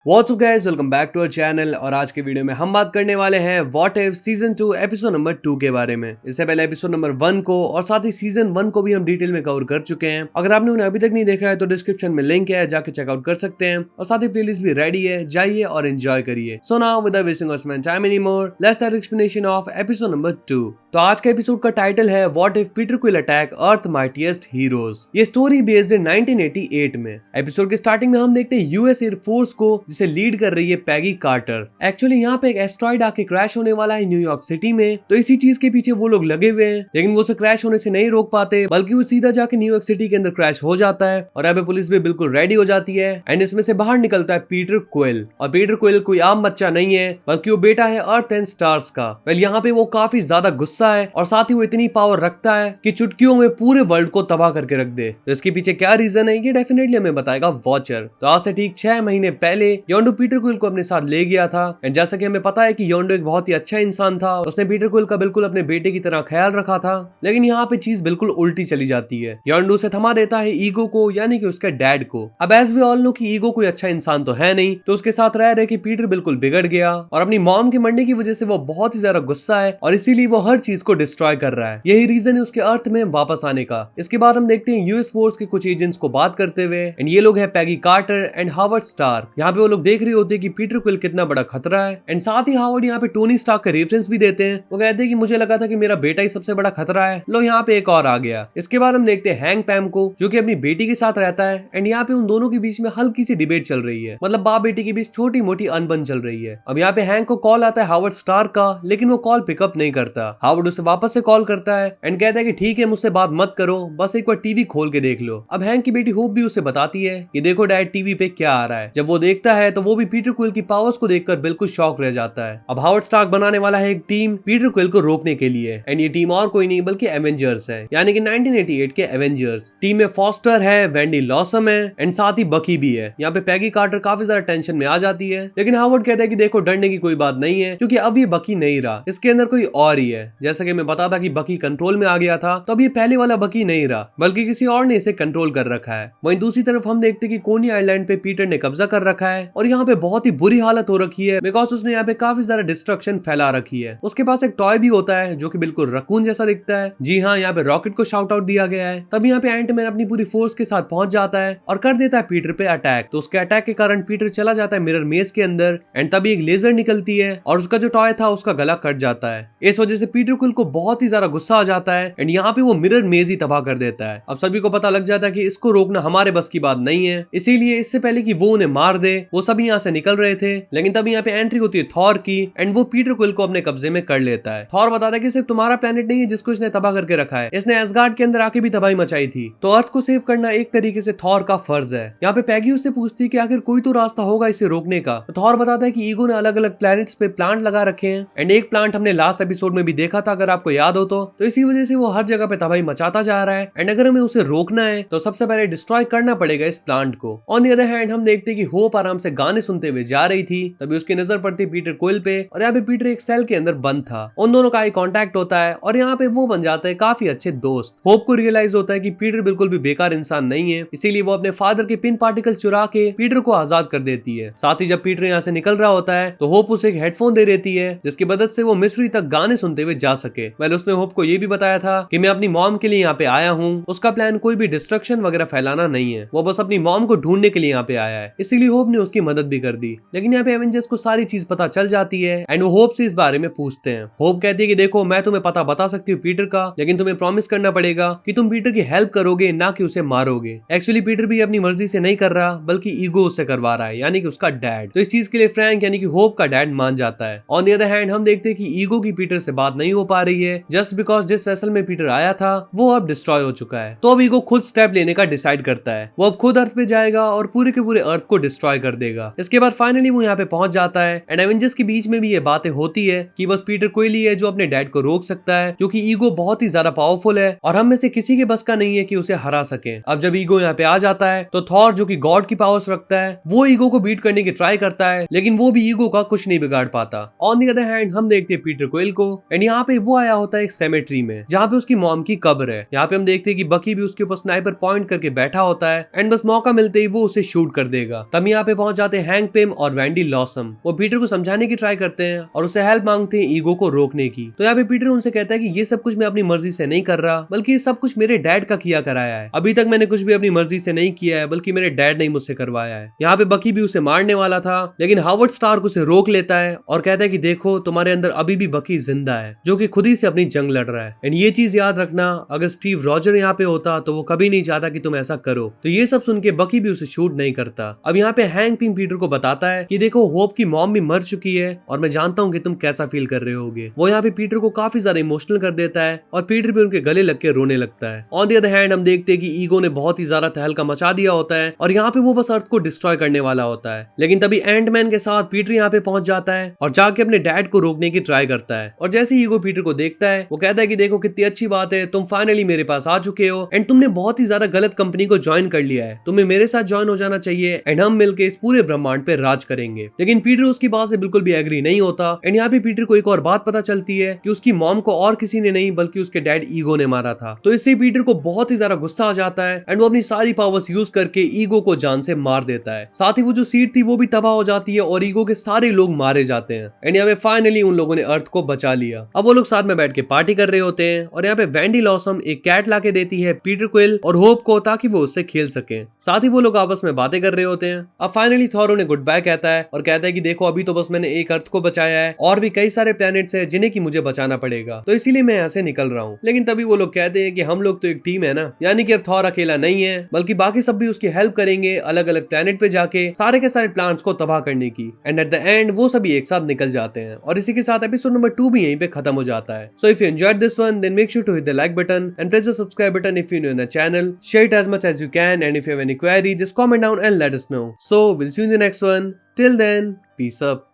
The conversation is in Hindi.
What's up guys, welcome back to our channel. और आज के वीडियो में हम बात करने वाले हैं what if season 2 episode number 2 के बारे में। इससे पहले एपिसोड नंबर 1 को और साथ ही सीजन 1 को भी हम डिटेल में कवर कर चुके हैं। अगर आपने उन्हें अभी तक नहीं देखा है तो डिस्क्रिप्शन में लिंक है, जाके चेकआउट कर सकते हैं। और साथ ही प्लेलिस्ट भी रेडी है, जाइए और एंजॉय करिए। So now without wasting of time any more, let's start explanation of episode number 2। तो आज का एपिसोड का टाइटल है what if Peter quill attack earth mightiest heroes. ये स्टोरी बेस्ड है 1988 में। एपिसोड के स्टार्टिंग में हम देखते हैं यूएस एयर फोर्स को, जिसे लीड कर रही है पैगी कार्टर। एक्चुअली यहाँ पे एक एस्ट्रॉइड आके क्रैश होने वाला है न्यूयॉर्क सिटी में, तो इसी चीज के पीछे वो लोग लगे हुए हैं। लेकिन वो उसे क्रैश होने से नहीं रोक पाते, बल्कि वो सीधा जाके न्यूयॉर्क सिटी के अंदर क्रैश हो जाता है। और अब पुलिस भी बिल्कुल रेडी हो जाती है एंड इसमें से बाहर निकलता है पीटर क्विल। और पीटर क्विल कोई आम बच्चा नहीं है, बल्कि वो बेटा है अर्थ एंड स्टार्स का। वेल यहाँ पे वो काफी ज्यादा गुस्सा है और साथ ही वो इतनी पावर रखता है कि चुटकियों में पूरे वर्ल्ड को तबाह करके रख दे। तो इसके पीछे क्या रीजन है ये डेफिनेटली हमें बताएगा वॉचर। तो आज से ठीक 6 महीने पहले योंडो पीटर क्विल को अपने साथ ले गया था। एंड जैसा कि हमें पता है कि योंडो एक बहुत ही अच्छा इंसान था, उसने पीटर क्विल का बिल्कुल अपने बेटे की तरह ख्याल रखा था। लेकिन यहाँ पे चीज बिल्कुल उल्टी चली जाती है। योंडो से थमा देता है ईगो को, यानी कि उसके डैड को। अब एज वी ऑल नो कि ईगो कोई अच्छा इंसान तो है नहीं, तो उसके साथ रह रहे कि पीटर बिल्कुल बिगड़ गया और अपनी मॉम के मरने की वजह से वो बहुत ही ज्यादा गुस्सा है और इसीलिए वो हर चीज को डिस्ट्रॉय कर रहा है। यही रीजन है उसके अर्थ में वापस आने का। इसके बाद हम देखते हैं यूएस फोर्स के कुछ एजेंट्स को बात करते हुए, एंड ये लोग है Peggy Carter and Howard Stark. यहाँ पे वो लोग देख रहे होते हैं कि पीटर क्विल कितना बड़ा खतरा है। एंड साथ ही हावर्ड यहाँ पे टोनी स्टार्क का रेफरेंस भी देते हैं। वो कहते हैं कि मुझे लगा था कि मेरा बेटा ही सबसे बड़ा खतरा है, लो यहाँ पे एक और आ गया। इसके बाद हम देखते हैं हैंक पैम को, जो कि अपनी बेटी के साथ रहता है। एंड यहाँ पे उन दोनों के बीच में हल्की सी डिबेट चल रही है, मतलब बाप बेटी के बीच छोटी मोटी अनबन चल रही है। अब यहाँ पे हैंक को कॉल आता है हावर्ड स्टार का, लेकिन वो कॉल पिकअप नहीं करता। हावर्ड उसे वापस से कॉल करता है एंड कहता है कि ठीक है, मुझसे बात मत करो, बस एक बार टीवी खोल के देख लो। अब हैंक की बेटी होप भी उसे बताती है कि देखो डैड, टीवी पे क्या आ रहा है। जब वो देखता है तो वो भी पीटर क्विल की पावर्स को देखकर बिल्कुल शॉक रह जाता है। अब हावर्ड स्टार्क बनाने वाला है एक टीम पीटर क्विल को रोकने के लिए। एंड ये टीम और कोई नहीं बल्कि एवेंजर्स है, यानी कि 1988 के एवेंजर्स। टीम में फॉस्टर है, वेंडी लॉसम है एंड साथ ही बकी भी है। यहाँ पे पैगी कार्टर काफी ज्यादा टेंशन में आ जाती है, लेकिन हावर्ड कहता है कि देखो डरने की कोई बात नहीं है, क्योंकि अब ये बकी नहीं रहा, इसके अंदर कोई और ही है। जैसा कि मैं बता था कि बकी कंट्रोल में आ गया था, तो अब ये पहले वाला बकी नहीं रहा, बल्कि किसी और ने इसे कंट्रोल कर रखा है। वहीं दूसरी तरफ हम देखते हैं कि कोनी आइलैंड पे पीटर ने कब्जा कर रखा है और यहाँ पे बहुत ही बुरी हालत हो रखी है, बिकॉज उसने यहाँ पे काफी ज्यादा डिस्ट्रक्शन फैला रखी है। उसके पास एक टॉय भी होता है जो कि बिल्कुल रकून जैसा दिखता है। जी हाँ, यहाँ पे रॉकेट को शाउट आउट दिया गया है। तब यहाँ पे एंटमैन अपनी पूरी फोर्स के साथ पहुंच जाता है और कर देता है पीटर पे अटैक। तो उसके अटैक के कारण पीटर चला जाता है मिरर मेज के अंदर एंड तभी एक लेजर निकलती है और उसका जो टॉय था उसका गला कट जाता है। इस वजह से पीटर क्विल को बहुत ही ज्यादा गुस्सा आ जाता है एंड यहाँ पे वो मिरर मेज ही तबाह कर देता है। अब सभी को पता लग जाता है कि इसको रोकना हमारे बस की बात नहीं है, इसीलिए इससे पहले कि वो उन्हें मार दे वो सभी यहाँ से निकल रहे थे। लेकिन तभी यहाँ पे एंट्री होती है थॉर की एंड वो पीटर क्विल को अपने कब्जे में कर लेता है। थॉर बताता है कि सिर्फ तुम्हारा प्लेनेट नहीं है जिसको इसने तबाह करके रखा है, इसने एसगार्ड के अंदर आके भी तबाही मचाई थी, तो अर्थ को सेव करना एक तरीके से थॉर का फर्ज है। यहाँ पे पैगी उससे पूछती है कि आखिर कोई तो रास्ता होगा इसे रोकने का। तो थॉर बताता है कि ईगो ने अलग अलग प्लैनेट्स पे प्लांट लगा रखे हैं एंड एक प्लांट हमने लास्ट एपिसोड में भी देखा था, अगर आपको याद हो तो इसी वजह से वो हर जगह पे तबाही मचाता जा रहा है। एंड अगर हमें उसे रोकना है तो सबसे पहले डिस्ट्रॉय करना पड़ेगा इस प्लांट को। ऑन द अदर हैंड हम देखते हैं कि होप आराम से गाने सुनते हुए जा रही थी, तभी उसकी नजर पड़ती पीटर क्विल पे और यहाँ पे पीटर एक सेल के अंदर बंद था। उन दोनों का आई कांटेक्ट होता है और यहाँ पे वो बन जाता है काफी अच्छे दोस्त। होप को रियलाइज होता है कि पीटर बिल्कुल भी बेकार इंसान नहीं है, इसीलिए वो अपने फादर के पिन पार्टिकल चुरा के पीटर को आजाद कर देती है। साथ ही जब पीटर यहाँ से निकल रहा होता है तो होप उसे एक हेडफोन दे देती है, जिसकी मदद से वो मिस्री तक गाने सुनते हुए जा सके। वेल उसने होप को ये भी बताया था कि मैं अपनी मॉम के लिए यहाँ पे आया हूँ, उसका प्लान कोई भी डिस्ट्रक्शन वगैरह फैलाना नहीं है, वो बस अपनी मॉम को ढूंढने के लिए यहाँ पे आया है। इसीलिए होप ने उसकी मदद भी कर दी। लेकिन यहाँ पे एवेंजर्स को सारी चीज पता चल जाती है एंड वो होप से इस बारे में पूछते हैं। होप कहती है कि देखो मैं तुम्हें पता बता सकती हूँ पीटर का, लेकिन तुम्हें प्रॉमिस करना पड़ेगा कि तुम पीटर की हेल्प करोगे, ना कि उसे मारोगे। एक्चुअली पीटर भी अपनी मर्जी से नहीं कर रहा, बल्कि ईगो उससे करवा रहा है, यानी कि उसका डैड। तो इस चीज के लिए फ्रैंक यानी कि होप का डैड मान जाता है। ऑन द अदर हैंड हम देखते हैं कि ईगो की पीटर से बात नहीं हो पा रही है, जस्ट बिकॉज जिस वेसल में पीटर आया था वो अब डिस्ट्रॉय हो चुका है। तो अब ईगो खुद स्टेप लेने का डिसाइड करता है। वो अब खुद अर्थ पे जाएगा और पूरे के पूरे अर्थ को डिस्ट्रॉय कर देगा। इसके बाद फाइनली वो यहाँ पे पहुंच जाता है एंड एवेंजर्स के बीच में भी ये बातें होती है कि बस पीटर क्विल ही है जो अपने डैड को रोक सकता है, क्योंकि ईगो बहुत ही ज्यादा पावरफुल है और हम में से किसी के बस का नहीं है कि उसे हरा सके। अब जब ईगो यहाँ पे आ जाता है तो थॉर जो कि गॉड की पावर्स रखता है वो ईगो को बीट करने की ट्राई करता है, लेकिन वो भी ईगो का कुछ नहीं बिगाड़ पाता। ऑन द अदर हैंड हम देखते हैं पीटर क्विल को एंड यहाँ पे वो आया होता है एक सेमेट्री में जहाँ पे उसकी मॉम की कब्र है। यहाँ पे हम देखते हैं कि बकी भी उसके ऊपर स्नाइपर पॉइंट करके बैठा होता है एंड बस मौका मिलते ही वो उसे शूट कर देगा। तब यहाँ पे पहुंच जाते हैं हैंक पिम और वैंडी लॉसम। वो पीटर को समझाने की ट्राई करते हैं और उससे हेल्प मांगते हैं ईगो को रोकने की। तो यहाँ पे पीटर उनसे कहता है कि ये सब कुछ मैं अपनी मर्जी से नहीं कर रहा, बल्कि ये सब कुछ मेरे डैड का किया कराया है। अभी तक मैंने कुछ भी अपनी मर्जी से नहीं किया है, बल्कि मेरे डैड ने मुझसे करवाया है। यहाँ पे बकी भी उसे मारने वाला था, लेकिन हावर्ड स्टार्क उसे रोक लेता है और कहता है कि देखो तुम्हारे अंदर अभी भी बकी जिंदा है, जो कि खुद ही से अपनी जंग लड़ रहा है। एंड ये चीज याद रखना, अगर स्टीव रॉजर यहाँ पे होता तो वो कभी नहीं चाहता कि तुम ऐसा करो। तो ये सब सुन के बकी भी उसे शूट नहीं करता। अब यहाँ पे हैंक पिम पीटर को बताता है कि देखो होप की मॉम भी मर चुकी है और मैं जानता हूँ कि तुम कैसा फील कर रहे होगे। वो यहाँ पे पीटर को काफी ज्यादा इमोशनल कर देता है और पीटर भी उनके गले लग के रोने लगता है। ऑन द अदर हैंड हम देखते हैं कि ईगो ने बहुत ही ज्यादा तहलका मचा दिया होता है और यहाँ पे वो बस अर्थ को डिस्ट्रॉय करने वाला होता है। लेकिन तभी एंटमैन के साथ पीटर यहाँ पे पहुंच जाता है और जाके अपने डैड को रोकने की ट्राई करता है। और जैसे ईगो पीटर को देखता है, वो कहता है कि देखो कितनी अच्छी बात है, तुम फाइनली मेरे पास आ चुके हो एंड तुमने बहुत ही ज्यादा गलत कंपनी को ज्वाइन कर लिया है, तुम्हें मेरे साथ ज्वाइन हो जाना चाहिए एंड हम मिलकर इस पूरे ब्रह्मांड पे राज करेंगे। लेकिन पीटर उसकी बात से बिल्कुल भी एग्री नहीं होता। एंड यहाँ पे पीटर को एक और बात पता चलती है कि उसकी मॉम को और किसी ने नहीं बल्कि उसके डैड ईगो ने मारा था। तो इससे पीटर को बहुत ही ज्यादा गुस्सा आ जाता है एंड वो अपनी सारी पावर्स यूज करके ईगो को जान से मार देता है। साथ ही वो जो सीट थी वो भी तबाह हो जाती है और ईगो के सारे लोग मारे जाते हैं। एंड यहाँ पे फाइनली उन लोगों ने अर्थ को बचा लिया। अब वो लोग साथ में बैठ के पार्टी कर रहे होते हैं और यहाँ पे वैंडी लॉसम एक कैट लाके देती है पीटर क्विल और होप को ताकि वो उससे खेल सके। साथ ही वो लोग आपस में बातें कर रहे होते हैं। अब फाइनली थॉर उन्हें गुड बाय कहता है और कहता है कि देखो अभी तो बस मैंने एक अर्थ को बचाया है और भी कई सारे प्लैनेट्स हैं जिन्हें की मुझे बचाना पड़ेगा, तो इसीलिए मैं यहाँ से निकल रहा हूँ। लेकिन तभी वो लोग कहते हैं कि हम लोग तो एक टीम है ना, यानी कि अब थॉर अकेला नहीं है बल्कि बाकी सब भी उसकी हेल्प करेंगे अलग अलग प्लैनेट पे जाके सारे के सारे प्लान्स को तबाह करने की। एंड एट द एंड वो सभी एक साथ निकल जाते हैं और इसी के साथ एपिसोड नंबर 2 भी यहीं पे खत्म हो जाता है। So if you enjoyed this one then make sure to hit the like button and press the subscribe button if you're new in the channel. Share it as much as you can and if you have any query just comment down and let us know. So we'll see you in the next one. Till then, peace up.